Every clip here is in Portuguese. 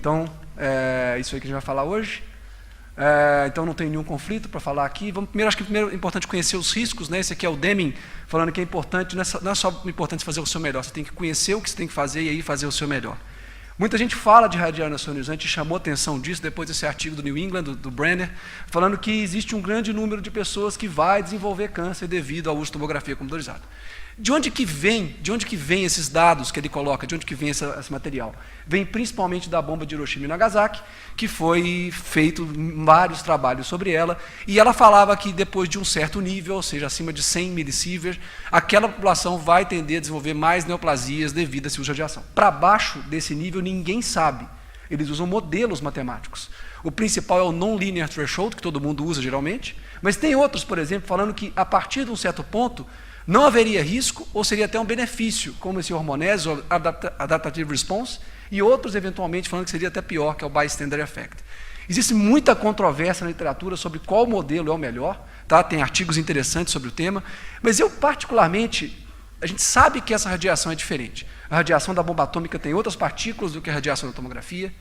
Então, isso aí que a gente vai falar hoje. Então não tem nenhum conflito para falar aqui. Acho que primeiro é importante conhecer os riscos, né? Esse aqui é o Deming falando que é importante, não é só importante fazer o seu melhor, você tem que conhecer o que você tem que fazer e aí fazer o seu melhor. Muita gente fala de radiação ionizante e chamou atenção disso depois desse artigo do New England, do Brenner, falando que existe um grande número de pessoas que vai desenvolver câncer devido ao uso de tomografia computadorizada. De onde que vem esses dados que ele coloca? De onde que vem esse material? Vem principalmente da bomba de Hiroshima e Nagasaki, que foi feito vários trabalhos sobre ela, e ela falava que depois de um certo nível, ou seja, acima de 100 milisievert, aquela população vai tender a desenvolver mais neoplasias devido a esse uso de radiação. Para baixo desse nível, ninguém sabe. Eles usam modelos matemáticos. O principal é o non-linear threshold, que todo mundo usa geralmente, mas tem outros, por exemplo, falando que a partir de um certo ponto, não haveria risco, ou seria até um benefício, como esse hormonese, ou adaptative response, e outros, eventualmente, falando que seria até pior, que é o bystander effect. Existe muita controvérsia na literatura sobre qual modelo é o melhor, tá? Tem artigos interessantes sobre o tema, mas eu, particularmente, a gente sabe que essa radiação é diferente. A radiação da bomba atômica tem outras partículas do que a radiação da tomografia.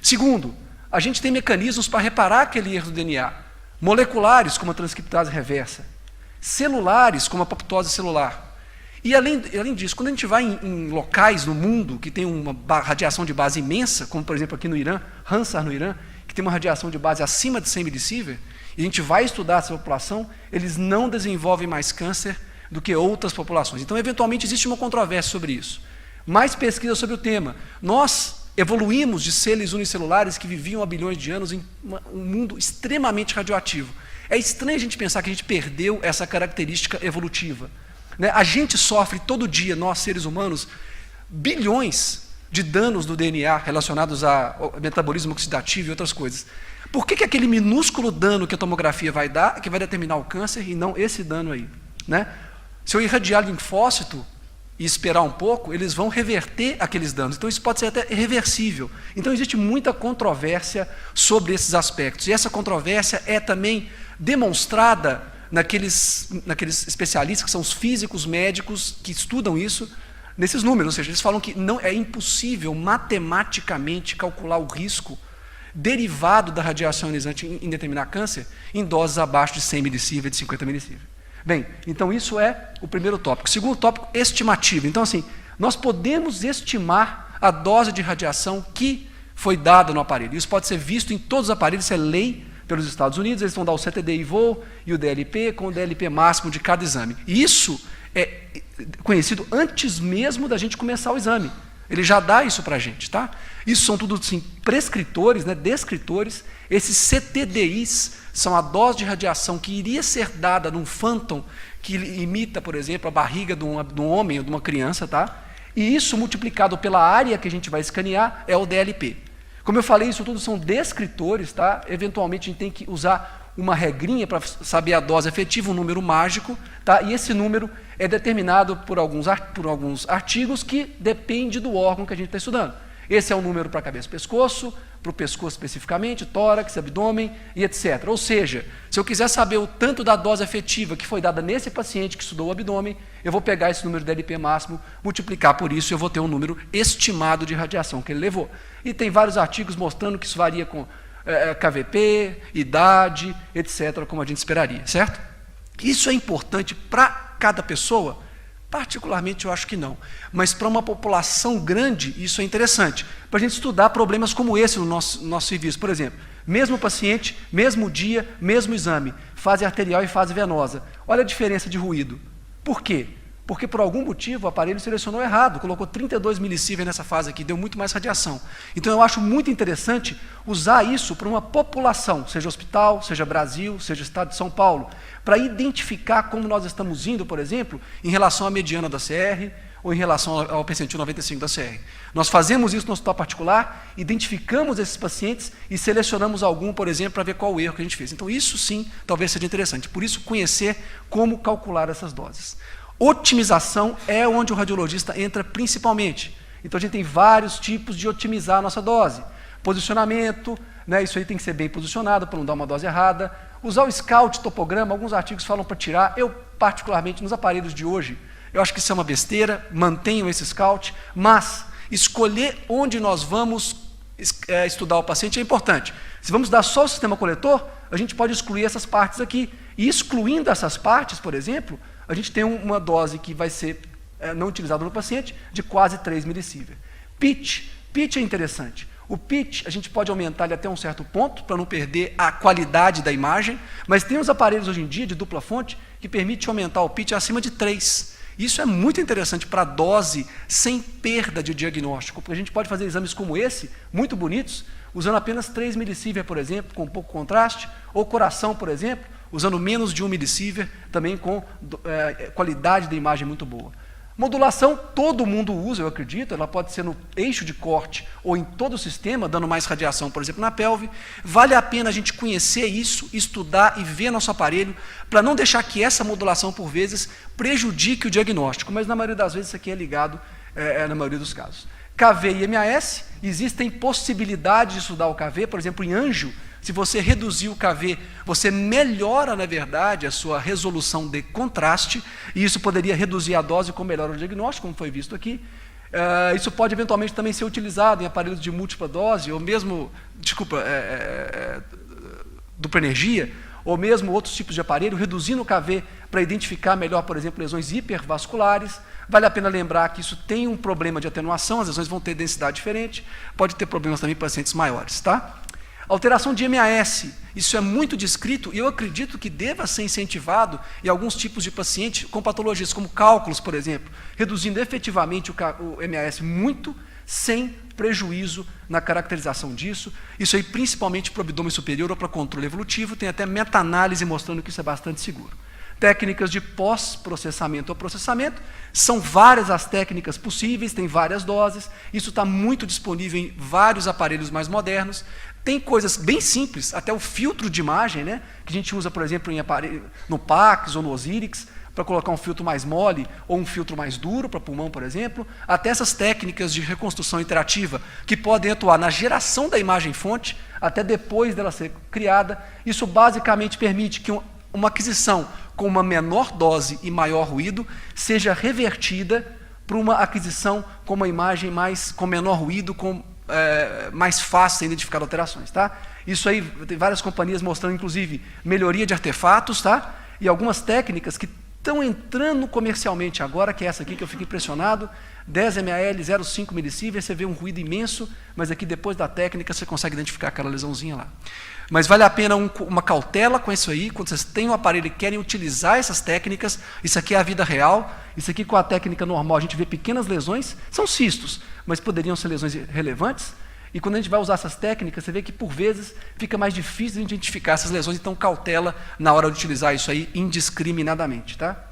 Segundo, a gente tem mecanismos para reparar aquele erro do DNA, moleculares, como a transcriptase reversa, celulares, como a apoptose celular. E, além disso, quando a gente vai em locais no mundo que tem uma radiação de base imensa, como, por exemplo, aqui no Irã, Ramsar, no Irã, que tem uma radiação de base acima de 100 milisievert, e a gente vai estudar essa população, eles não desenvolvem mais câncer do que outras populações. Então, eventualmente, existe uma controvérsia sobre isso. Mais pesquisa sobre o tema. Nós evoluímos de seres unicelulares que viviam há bilhões de anos em um mundo extremamente radioativo. É estranho a gente pensar que a gente perdeu essa característica evolutiva, né? A gente sofre todo dia, nós seres humanos, bilhões de danos do DNA relacionados ao metabolismo oxidativo e outras coisas. Por que aquele minúsculo dano que a tomografia vai dar é que vai determinar o câncer e não esse dano aí, né? Se eu irradiar linfócito e esperar um pouco, eles vão reverter aqueles danos. Então isso pode ser até irreversível. Então existe muita controvérsia sobre esses aspectos. E essa controvérsia é também demonstrada naqueles especialistas que são os físicos médicos que estudam isso, nesses números. Ou seja, eles falam que não é impossível matematicamente calcular o risco derivado da radiação ionizante em determinar câncer em doses abaixo de 100 milisievert, de 50 milisievert. Bem, então isso é o primeiro tópico. O segundo tópico, estimativa. Então, assim, nós podemos estimar a dose de radiação que foi dada no aparelho. Isso pode ser visto em todos os aparelhos, isso é lei pelos Estados Unidos, eles vão dar o CTD-IV e o DLP com o DLP máximo de cada exame. E isso é conhecido antes mesmo da gente começar o exame. Ele já dá isso para a gente, tá? Isso são tudo assim, prescritores, né, descritores. Esses CTDIs são a dose de radiação que iria ser dada num Phantom que imita, por exemplo, a barriga de um homem ou de uma criança, tá? E isso multiplicado pela área que a gente vai escanear é o DLP. Como eu falei, isso tudo são descritores, tá? Eventualmente a gente tem que usar uma regrinha para saber a dose efetiva, um número mágico, tá? E esse número é determinado por alguns artigos que depende do órgão que a gente está estudando. Esse é o número para a cabeça e pescoço, para o pescoço especificamente, tórax, abdômen e etc. Ou seja, se eu quiser saber o tanto da dose efetiva que foi dada nesse paciente que estudou o abdômen, eu vou pegar esse número de LP máximo, multiplicar por isso e eu vou ter um número estimado de radiação que ele levou. E tem vários artigos mostrando que isso varia com KVP, idade, etc., como a gente esperaria, certo? Isso é importante para cada pessoa? Particularmente, eu acho que não. Mas para uma população grande, isso é interessante. Para a gente estudar problemas como esse no nosso serviço. Por exemplo, mesmo paciente, mesmo dia, mesmo exame, fase arterial e fase venosa. Olha a diferença de ruído. Por quê? Porque, por algum motivo, o aparelho selecionou errado, colocou 32 milisievert nessa fase aqui, deu muito mais radiação. Então, eu acho muito interessante usar isso para uma população, seja hospital, seja Brasil, seja Estado de São Paulo, para identificar como nós estamos indo, por exemplo, em relação à mediana da CR ou em relação ao percentil 95 da CR. Nós fazemos isso no hospital particular, identificamos esses pacientes e selecionamos algum, por exemplo, para ver qual o erro que a gente fez. Então, isso sim, talvez seja interessante. Por isso, conhecer como calcular essas doses. Otimização é onde o radiologista entra principalmente. Então, a gente tem vários tipos de otimizar a nossa dose. Posicionamento, né, isso aí tem que ser bem posicionado para não dar uma dose errada. Usar o scout topograma, alguns artigos falam para tirar. Eu, particularmente, nos aparelhos de hoje, eu acho que isso é uma besteira, mantenham esse scout, mas escolher onde nós vamos estudar o paciente é importante. Se vamos dar só o sistema coletor, a gente pode excluir essas partes aqui. E excluindo essas partes, por exemplo, a gente tem uma dose que vai ser não utilizada no paciente de quase 3 milisievert. Pitch é interessante. O pitch, a gente pode aumentar ele até um certo ponto, para não perder a qualidade da imagem, mas tem os aparelhos hoje em dia, de dupla fonte, que permite aumentar o pitch acima de 3. Isso é muito interessante para a dose sem perda de diagnóstico, porque a gente pode fazer exames como esse, muito bonitos, usando apenas 3 milisievert, por exemplo, com pouco contraste, ou coração, por exemplo, usando menos de 1 milisievert, também com qualidade da imagem muito boa. Modulação, todo mundo usa, eu acredito, ela pode ser no eixo de corte ou em todo o sistema, dando mais radiação, por exemplo, na pelve. Vale a pena a gente conhecer isso, estudar e ver nosso aparelho, para não deixar que essa modulação, por vezes, prejudique o diagnóstico, mas na maioria das vezes isso aqui é ligado, na maioria dos casos. KV e MAS, existem possibilidades de estudar o KV, por exemplo, em anjo, se você reduzir o KV, você melhora, na verdade, a sua resolução de contraste, e isso poderia reduzir a dose com melhora o diagnóstico, como foi visto aqui. Isso pode, eventualmente, também ser utilizado em aparelhos de múltipla dose, ou mesmo, dupla energia, ou mesmo outros tipos de aparelho, reduzindo o KV para identificar melhor, por exemplo, lesões hipervasculares. Vale a pena lembrar que isso tem um problema de atenuação, as lesões vão ter densidade diferente, pode ter problemas também em pacientes maiores, tá? Alteração de MAS, isso é muito descrito e eu acredito que deva ser incentivado em alguns tipos de pacientes com patologias, como cálculos, por exemplo, reduzindo efetivamente o MAS muito, sem prejuízo na caracterização disso. Isso aí principalmente para o abdômen superior ou para controle evolutivo, tem até meta-análise mostrando que isso é bastante seguro. Técnicas de pós-processamento ou processamento, são várias as técnicas possíveis, tem várias doses, isso está muito disponível em vários aparelhos mais modernos. Tem coisas bem simples, até o filtro de imagem, né, que a gente usa, por exemplo, em aparelho, no Pax ou no Osirix, para colocar um filtro mais mole ou um filtro mais duro para pulmão, por exemplo, até essas técnicas de reconstrução interativa que podem atuar na geração da imagem-fonte até depois dela ser criada. Isso basicamente permite que uma aquisição com uma menor dose e maior ruído seja revertida para uma aquisição com uma imagem com menor ruído, mais fácil de identificar alterações. Tá? Isso aí, tem várias companhias mostrando, inclusive, melhoria de artefatos, tá? E algumas técnicas que estão entrando comercialmente agora, que é essa aqui que eu fico impressionado, 10 mAh, 0,5 milisievert, você vê um ruído imenso, mas aqui depois da técnica você consegue identificar aquela lesãozinha lá. Mas vale a pena uma cautela com isso aí, quando vocês têm um aparelho e querem utilizar essas técnicas, isso aqui é a vida real, isso aqui com a técnica normal a gente vê pequenas lesões, são cistos, mas poderiam ser lesões relevantes, e quando a gente vai usar essas técnicas, você vê que por vezes fica mais difícil de identificar essas lesões, então cautela na hora de utilizar isso aí indiscriminadamente. Tá?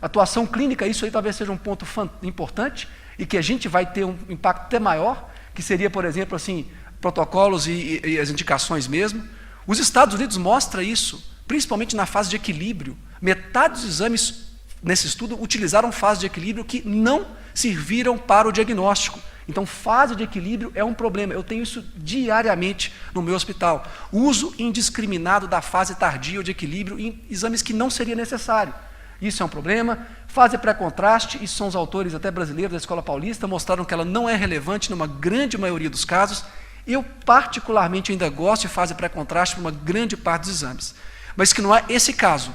Atuação clínica, isso aí talvez seja um ponto importante, e que a gente vai ter um impacto até maior, que seria, por exemplo, assim, protocolos e as indicações mesmo. Os Estados Unidos mostram isso, principalmente na fase de equilíbrio. Metade dos exames nesse estudo utilizaram fase de equilíbrio que não serviram para o diagnóstico. Então, fase de equilíbrio é um problema. Eu tenho isso diariamente no meu hospital. Uso indiscriminado da fase tardia ou de equilíbrio em exames que não seria necessário. Isso é um problema. Fase pré-contraste, isso são os autores até brasileiros da Escola Paulista, mostraram que ela não é relevante numa grande maioria dos casos. Eu, particularmente, ainda gosto de fase pré-contraste para uma grande parte dos exames. Mas que não é esse caso.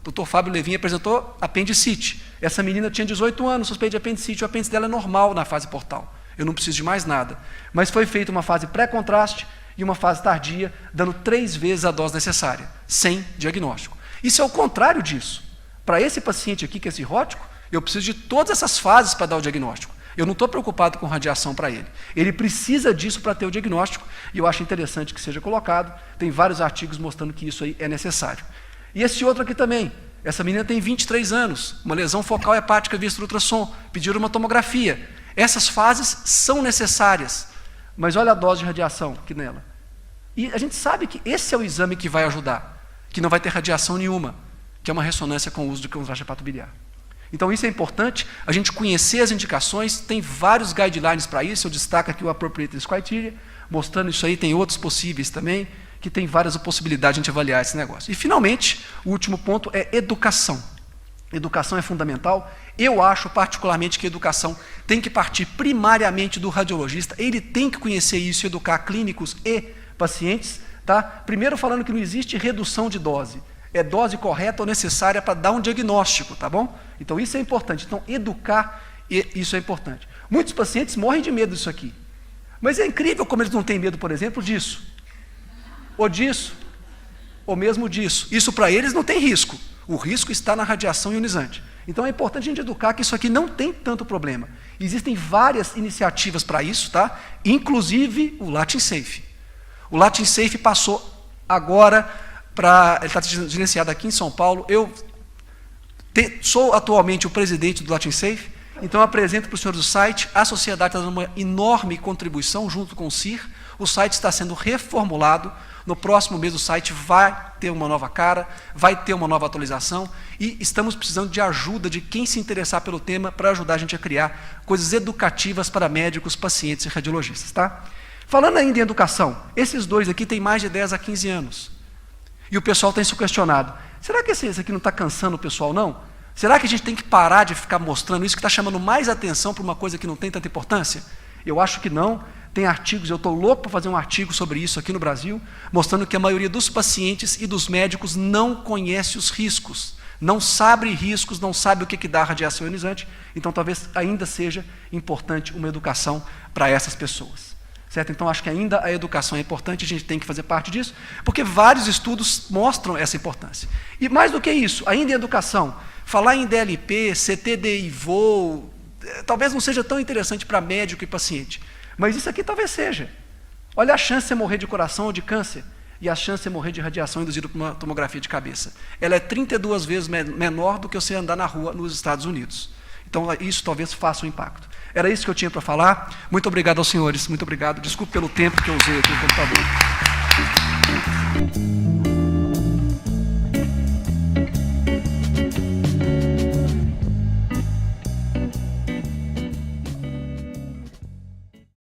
O Dr. Fábio Levin apresentou apendicite. Essa menina tinha 18 anos, suspeita de apendicite, o apêndice dela é normal na fase portal. Eu não preciso de mais nada. Mas foi feita uma fase pré-contraste e uma fase tardia, dando 3 vezes a dose necessária, sem diagnóstico. Isso é o contrário disso. Para esse paciente aqui, que é cirrótico, eu preciso de todas essas fases para dar o diagnóstico. Eu não estou preocupado com radiação para ele. Ele precisa disso para ter o diagnóstico, e eu acho interessante que seja colocado. Tem vários artigos mostrando que isso aí é necessário. E esse outro aqui também. Essa menina tem 23 anos, uma lesão focal hepática vista no ultrassom, pediram uma tomografia. Essas fases são necessárias, mas olha a dose de radiação aqui nela. E a gente sabe que esse é o exame que vai ajudar, que não vai ter radiação nenhuma, que é uma ressonância com o uso do contraste hepatobiliar. Então isso é importante, a gente conhecer as indicações, tem vários guidelines para isso, eu destaco aqui o Appropriateness Criteria, mostrando isso aí, tem outros possíveis também, que tem várias possibilidades de a gente avaliar esse negócio. E finalmente, o último ponto é educação. Educação é fundamental, Eu acho particularmente que a educação tem que partir primariamente do radiologista, ele tem que conhecer isso e educar clínicos e pacientes, tá? Primeiro falando que não existe redução de dose, é dose correta ou necessária para dar um diagnóstico, tá bom? Então isso é importante, então educar, isso é importante. Muitos pacientes morrem de medo disso aqui, mas é incrível como eles não têm medo, por exemplo, disso, ou mesmo disso. Isso para eles não tem risco, o risco está na radiação ionizante. Então é importante a gente educar que isso aqui não tem tanto problema. Existem várias iniciativas para isso, tá? Inclusive o Latin Safe. O Latin Safe passou agora para... Ele está gerenciado aqui em São Paulo. Eu sou atualmente o presidente do Latin Safe, então eu apresento para os senhores o site. A sociedade está dando uma enorme contribuição junto com o CIR. O site está sendo reformulado. No próximo mês o site vai ter uma nova cara, vai ter uma nova atualização e estamos precisando de ajuda de quem se interessar pelo tema para ajudar a gente a criar coisas educativas para médicos, pacientes e radiologistas. Tá? Falando ainda em educação, esses dois aqui têm mais de 10 a 15 anos. E o pessoal tem se questionado, será que esse aqui não está cansando o pessoal não? Será que a gente tem que parar de ficar mostrando isso que está chamando mais atenção para uma coisa que não tem tanta importância? Eu acho que não. Tem artigos, eu estou louco para fazer um artigo sobre isso aqui no Brasil, mostrando que a maioria dos pacientes e dos médicos não conhece os riscos, não sabe riscos, não sabe o que dá radiação ionizante, então talvez ainda seja importante uma educação para essas pessoas. Certo? Então acho que ainda a educação é importante, a gente tem que fazer parte disso, porque vários estudos mostram essa importância. E mais do que isso, ainda em educação, falar em DLP, CTDI voo, talvez não seja tão interessante para médico e paciente, mas isso aqui talvez seja. Olha a chance de você morrer de coração ou de câncer e a chance de você morrer de radiação induzida por uma tomografia de cabeça. Ela é 32 vezes menor do que você andar na rua nos Estados Unidos. Então isso talvez faça um impacto. Era isso que eu tinha para falar. Muito obrigado aos senhores. Muito obrigado. Desculpe pelo tempo que eu usei aqui no computador.